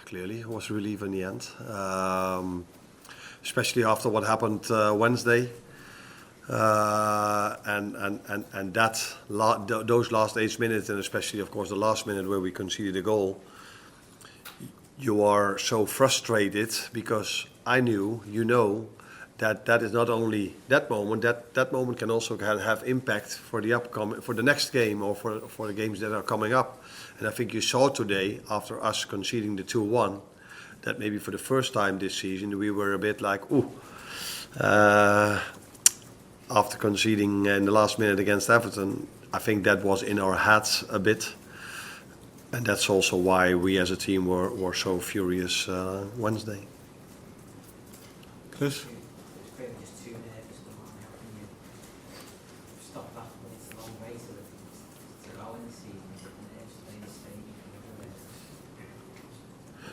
Clearly, it was a relief in the end, especially after what happened Wednesday, and those last 8 minutes, and especially, of course, the last minute where we conceded a goal. You are so frustrated because I knew, that is not only that moment. That moment can also have impact for the next game, or for the games that are coming up. And I think you saw today, after us conceding the 2-1, that maybe for the first time this season we were a bit like, after conceding in the last minute against Everton. I think that was in our heads a bit, and that's also why we as a team were so furious Wednesday. Chris?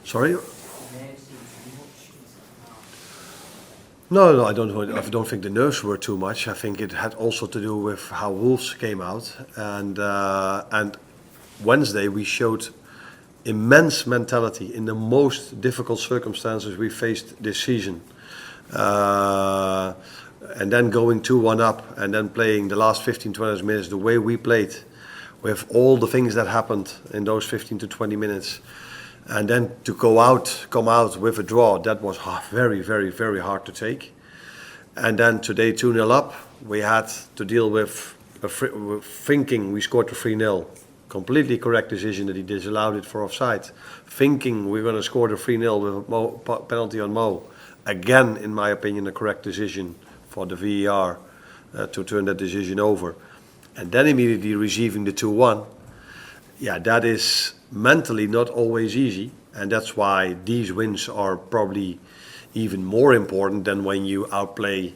Sorry? No, I don't think the nerves were too much. I think it had also to do with how Wolves came out, and Wednesday we showed immense mentality in the most difficult circumstances we faced this season, and then going 2-1 up, and then playing the last 15-20 minutes the way we played, with all the things that happened in those 15 to 20 minutes. And then to come out with a draw, that was very, very, very hard to take. And then today, 2-0 up, we had to deal with thinking we scored the 3-0. Completely correct decision that he disallowed it for offside. Thinking we're going to score the 3-0 with a penalty on Mo. Again, in my opinion, a correct decision for the VAR to turn that decision over. And then immediately receiving the 2-1. Yeah, that is mentally not always easy, and that's why these wins are probably even more important than when you outplay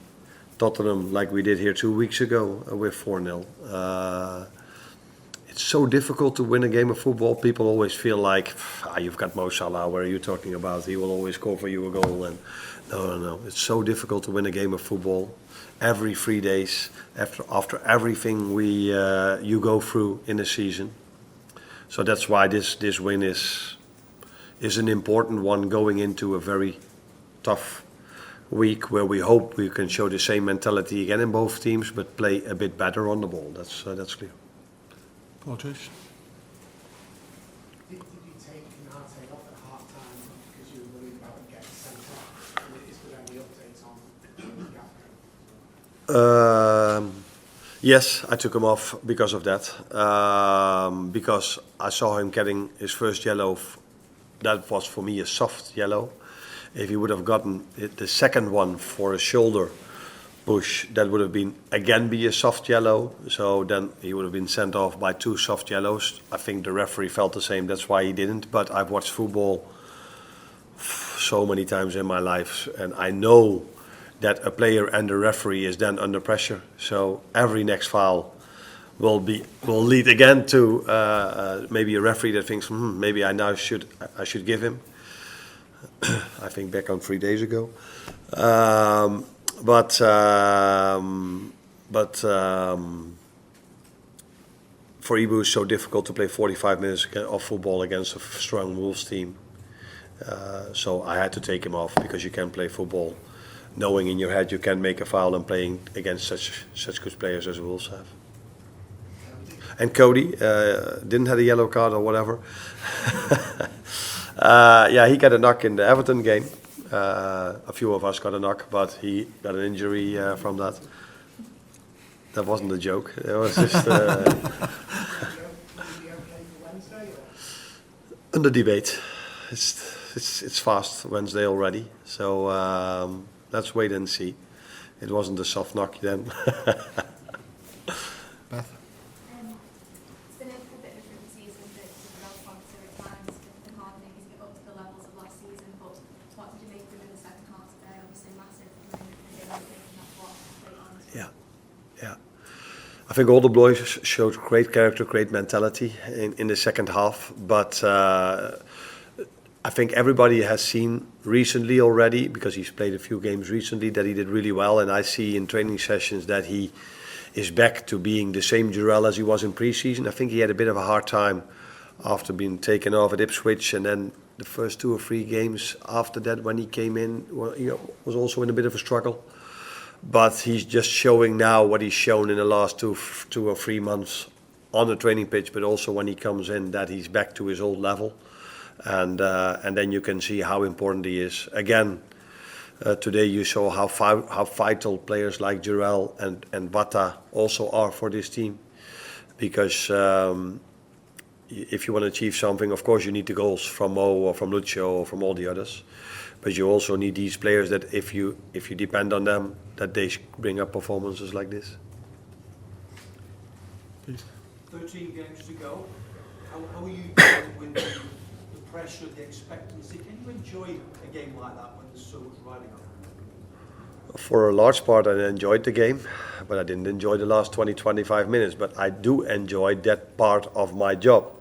Tottenham like we did here 2 weeks ago with 4-0. It's so difficult to win a game of football. People always feel like, you've got Mo Salah, what are you talking about? He will always score for you a goal. And no. It's so difficult to win a game of football. Every 3 days, after everything you go through in a season. So that's why this win is an important one going into a very tough week where we hope we can show the same mentality again in both teams, but play a bit better on the ball. That's clear. Patrice? Did you take Konate off at half time because you were worried about him getting sent off? And is there any updates on Gakpo? Yes, I took him off because of that. Because I saw him getting his first yellow. That was for me a soft yellow. If he would have gotten the second one for a shoulder push, that would have been be a soft yellow. So then he would have been sent off by 2 soft yellows. I think the referee felt the same. That's why he didn't. But I've watched football so many times in my life, and I know that a player and the referee is then under pressure. So every next foul will lead again to maybe a referee that thinks, maybe I should give him. I think back on 3 days ago. But for Ibu, it's so difficult to play 45 minutes of football against a strong Wolves team. So I had to take him off because you can play football knowing in your head you can make a foul and playing against such good players as Wolves have. And Cody didn't have a yellow card or whatever. He got a knock in the Everton game. A few of us got a knock, but he got an injury from that. That wasn't a joke. It was just under debate. It's fast Wednesday already, so let's wait and see. It wasn't a soft knock then. Beth? It's been a bit of a different season for Alphonso at times, and hardening is up to the levels of last season, but what did you make of him in the second half today? Obviously massive, Yeah. I think all the boys showed great character, great mentality in the second half, but I think everybody has seen recently already, because he's played a few games recently, that he did really well, and I see in training sessions that he is back to being the same Jurel as he was in pre-season. I think he had a bit of a hard time after being taken off at Ipswich, and then the first 2 or 3 games after that when he came in, well, he was also in a bit of a struggle. But he's just showing now what he's shown in the last 2 or 3 months on the training pitch, but also when he comes in, that he's back to his old level. And then you can see how important he is. Again, today you saw how vital players like Jurel and Bata also are for this team. Because if you want to achieve something, of course you need the goals from Mo or from Lucio or from all the others. But you also need these players that if you depend on them, that they bring up performances like this. Please. 13 games to go. How are you dealing with the pressure, the expectancy? Can you enjoy a game like that when there's so much riding on it? For a large part, I enjoyed the game, but I didn't enjoy the last 20-25 minutes. But I do enjoy that part of my job,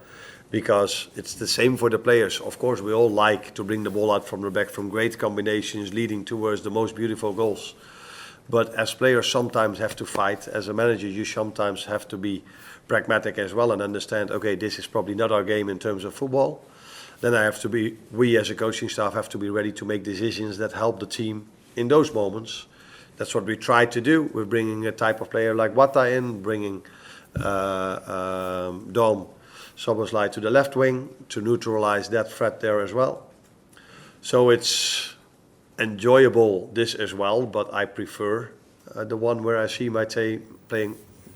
because it's the same for the players. Of course, we all like to bring the ball out from the back from great combinations leading towards the most beautiful goals. But as players sometimes have to fight. As a manager, you sometimes have to be pragmatic as well and understand, okay, this is probably not our game in terms of football. Then we as a coaching staff have to be ready to make decisions that help the team in those moments. That's what we try to do. We're bringing a type of player like Wata in, bringing Dom Soboslai to the left wing to neutralize that threat there as well. So it's enjoyable this as well, but I prefer the one where I see Maite playing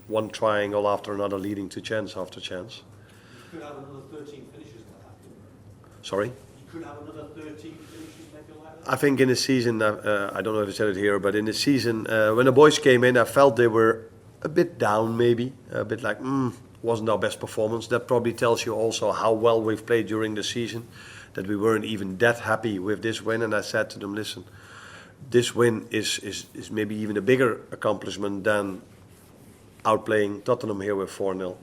one triangle after another, leading to chance after chance. You could have another 13 finishes like that. Sorry? You could have another 13 finishes maybe like that. I think in the season, I don't know if I said it here, but in the season, when the boys came in, I felt they were a bit down maybe, a bit like, wasn't our best performance. That probably tells you also how well we've played during the season, that we weren't even that happy with this win. And I said to them, listen, this win is maybe even a bigger accomplishment than outplaying Tottenham here with 4-0.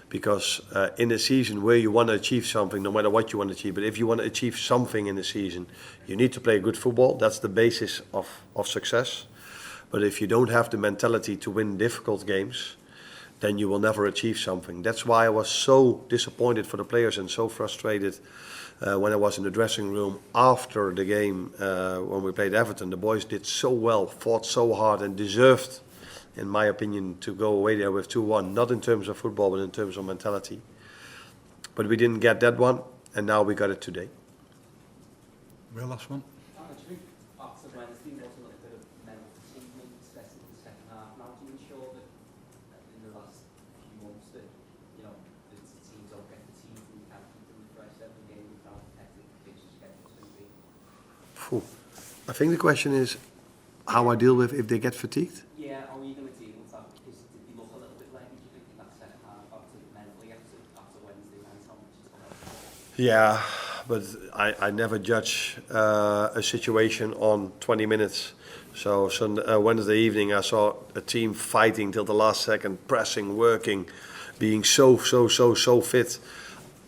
Because in a season where you want to achieve something, no matter what you want to achieve, but if you want to achieve something in the season, you need to play good football. That's the basis of success. But if you don't have the mentality to win difficult games, then you will never achieve something. That's why I was so disappointed for the players and so frustrated when I was in the dressing room after the game when we played Everton. The boys did so well, fought so hard and deserved, in my opinion, to go away there with 2-1, not in terms of football, but in terms of mentality. But we didn't get that one, and now we got it today. Real last one. Actually, after Wednesday, there was a little bit of mental fatigue, maybe especially in the second half. Now, do you ensure that in the last few months that, the teams don't get fatigued and you can't keep them fresh every game without hectic fixture schedules maybe? I think the question is how I deal with if they get fatigued. Yeah, are you going to deal with that? Because did they look a little bit like, do you think, in that second half mentally after Wednesday night, how much it's gone? Yeah, but I never judge a situation on 20 minutes. So Wednesday evening I saw a team fighting till the last second, pressing, working, being so fit.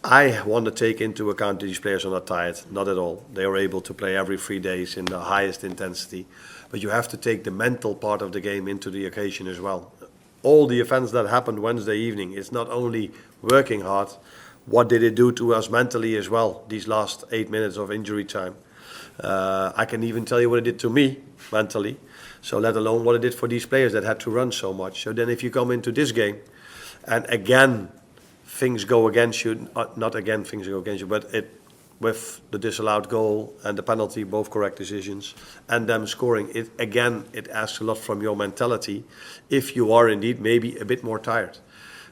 I want to take into account that these players are not tired, not at all. They are able to play every 3 days in the highest intensity. But you have to take the mental part of the game into the occasion as well. All the events that happened Wednesday evening, it's not only working hard, what did it do to us mentally as well, these last 8 minutes of injury time. I can even tell you what it did to me mentally, so let alone what it did for these players that had to run so much. So then if you come into this game, and again, things go against you, not again things go against you, but with the disallowed goal and the penalty, both correct decisions, and them scoring, it asks a lot from your mentality if you are indeed maybe a bit more tired.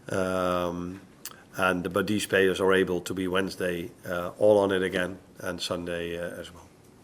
But these players are able to be Wednesday all on it again, and Sunday as well.